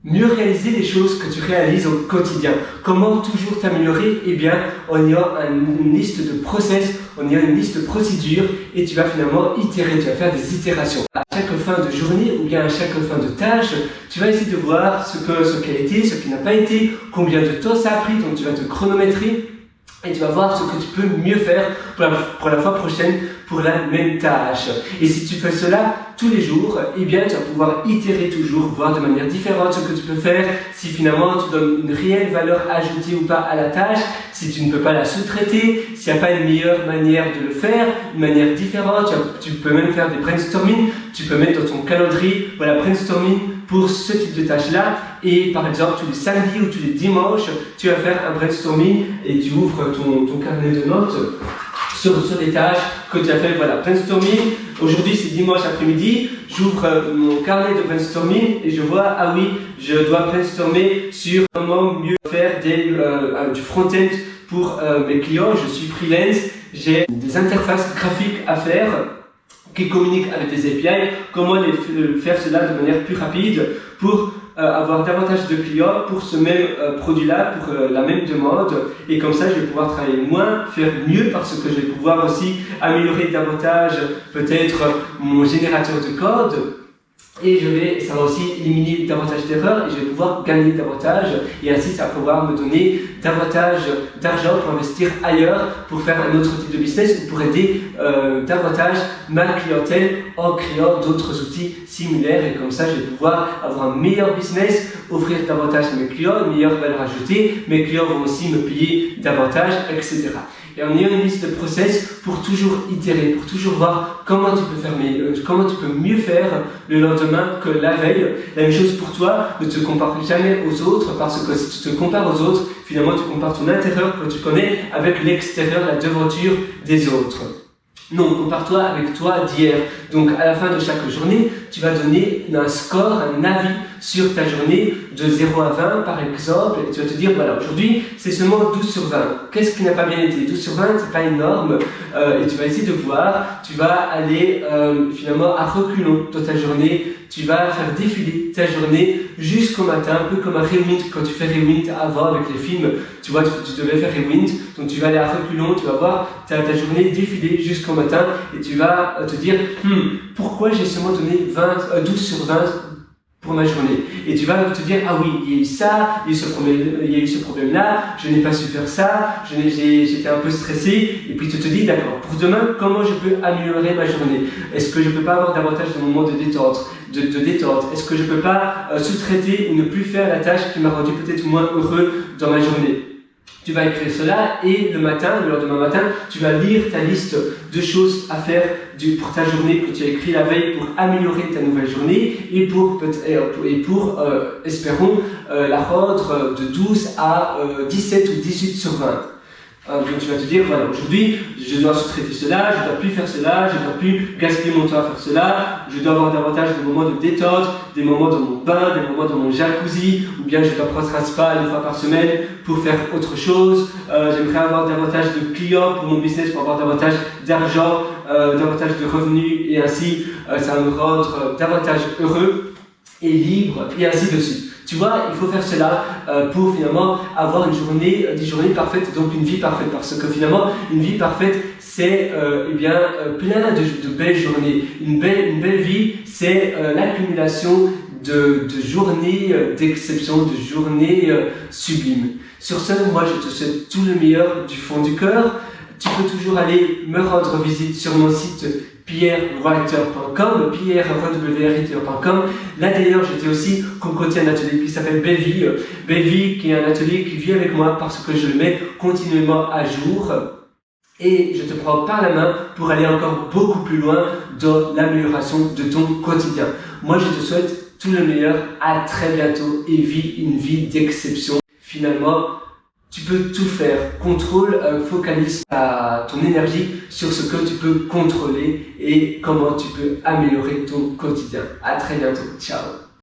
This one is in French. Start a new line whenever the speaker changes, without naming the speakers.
mieux réaliser les choses que tu réalises au quotidien. Comment toujours t'améliorer? Eh bien, on y a une liste de process, on y a une liste de procédures et tu vas finalement itérer, tu vas faire des itérations. À chaque fin de journée ou bien à chaque fin de tâche, tu vas essayer de voir ce qui a été, ce qui n'a pas été, combien de temps ça a pris, donc tu vas te chronométrer. Et tu vas voir ce que tu peux mieux faire pour la fois prochaine pour la même tâche. Et si tu fais cela tous les jours, eh bien tu vas pouvoir itérer toujours, voir de manière différente ce que tu peux faire, si finalement tu donnes une réelle valeur ajoutée ou pas à la tâche, si tu ne peux pas la sous-traiter, s'il n'y a pas une meilleure manière de le faire, une manière différente, tu peux même faire des brainstorming, tu peux mettre dans ton calendrier, voilà, brainstorming pour ce type de tâche-là. Et par exemple, tous les samedis ou tous les dimanches, tu vas faire un brainstorming et tu ouvres ton carnet de notes sur les tâches que tu as fait. Voilà, brainstorming. Aujourd'hui, c'est dimanche après-midi. J'ouvre mon carnet de brainstorming et je vois, ah oui, je dois brainstormer sur comment mieux faire du front-end pour mes clients. Je suis freelance, j'ai des interfaces graphiques à faire qui communiquent avec des API, comment faire cela de manière plus rapide pour avoir davantage de clients pour ce même produit-là, pour la même demande, et comme ça je vais pouvoir travailler moins, faire mieux parce que je vais pouvoir aussi améliorer davantage peut-être mon générateur de code. Et ça va aussi éliminer davantage d'erreurs et je vais pouvoir gagner davantage et ainsi ça va pouvoir me donner davantage d'argent pour investir ailleurs, pour faire un autre type de business ou pour aider davantage ma clientèle en créant d'autres outils similaires et comme ça je vais pouvoir avoir un meilleur business, offrir davantage à mes clients, une meilleure valeur ajoutée, mes clients vont aussi me payer davantage, etc. Et on a une liste de process pour toujours itérer, pour toujours voir comment tu peux mieux faire le lendemain que la veille. La même chose pour toi, ne te compare jamais aux autres parce que si tu te compares aux autres, finalement tu compares ton intérieur que tu connais avec l'extérieur, la devanture des autres. Non, compare-toi avec toi d'hier. Donc à la fin de chaque journée, tu vas donner un score, un avis sur ta journée de 0 à 20 par exemple et tu vas te dire voilà, aujourd'hui c'est seulement 12 sur 20. Qu'est-ce qui n'a pas bien été? 12 sur 20 c'est pas énorme et tu vas essayer de voir, tu vas aller finalement à reculons dans ta journée, tu vas faire défiler ta journée jusqu'au matin, un peu comme un rewind quand tu fais rewind avant avec les films, tu vois tu devais faire rewind, donc tu vas aller à reculons, tu vas voir ta journée défiler jusqu'au matin et tu vas te dire pourquoi j'ai seulement donné 12 sur 20 pour ma journée. Et tu vas te dire, ah oui, il y a eu ça, il y a eu ce problème-là, je n'ai pas su faire ça, j'étais un peu stressé, et puis tu te dis, d'accord, pour demain, comment je peux améliorer ma journée? Est-ce que je peux pas avoir davantage de moments de détente, Est-ce que je peux pas sous-traiter ou ne plus faire la tâche qui m'a rendu peut-être moins heureux dans ma journée? Tu vas écrire cela et le lendemain matin, tu vas lire ta liste de choses à faire pour ta journée que tu as écrit la veille pour améliorer ta nouvelle journée et pour espérons, la rendre de 12 à 17 ou 18 sur 20. Donc tu vas te dire, voilà, aujourd'hui, je dois sous-traiter cela, je dois plus faire cela, je dois plus gaspiller mon temps à faire cela, je dois avoir davantage de moments de détente, des moments dans mon bain, des moments dans mon jacuzzi, ou bien je dois prendre un spa 1 fois par semaine pour faire autre chose, j'aimerais avoir davantage de clients pour mon business, pour avoir davantage d'argent, davantage de revenus, et ainsi ça va me rendre davantage heureux et libre, et ainsi de suite. Tu vois, il faut faire cela pour finalement avoir des journées parfaites, donc une vie parfaite. Parce que finalement, une vie parfaite, c'est plein de belles journées. Une belle vie, c'est l'accumulation de journées d'exception, de journées sublimes. Sur ce, moi, je te souhaite tout le meilleur du fond du cœur. Tu peux toujours aller me rendre visite sur mon site pierrewriter.com, pierrewriter.com. Là d'ailleurs, j'étais aussi concocté un atelier qui s'appelle Bellevie, qui est un atelier qui vit avec moi parce que je le mets continuellement à jour. Et je te prends par la main pour aller encore beaucoup plus loin dans l'amélioration de ton quotidien. Moi, je te souhaite tout le meilleur, à très bientôt et vis une vie d'exception. Finalement, tu peux tout faire. Focalise ton énergie sur ce que tu peux contrôler et comment tu peux améliorer ton quotidien. À très bientôt. Ciao.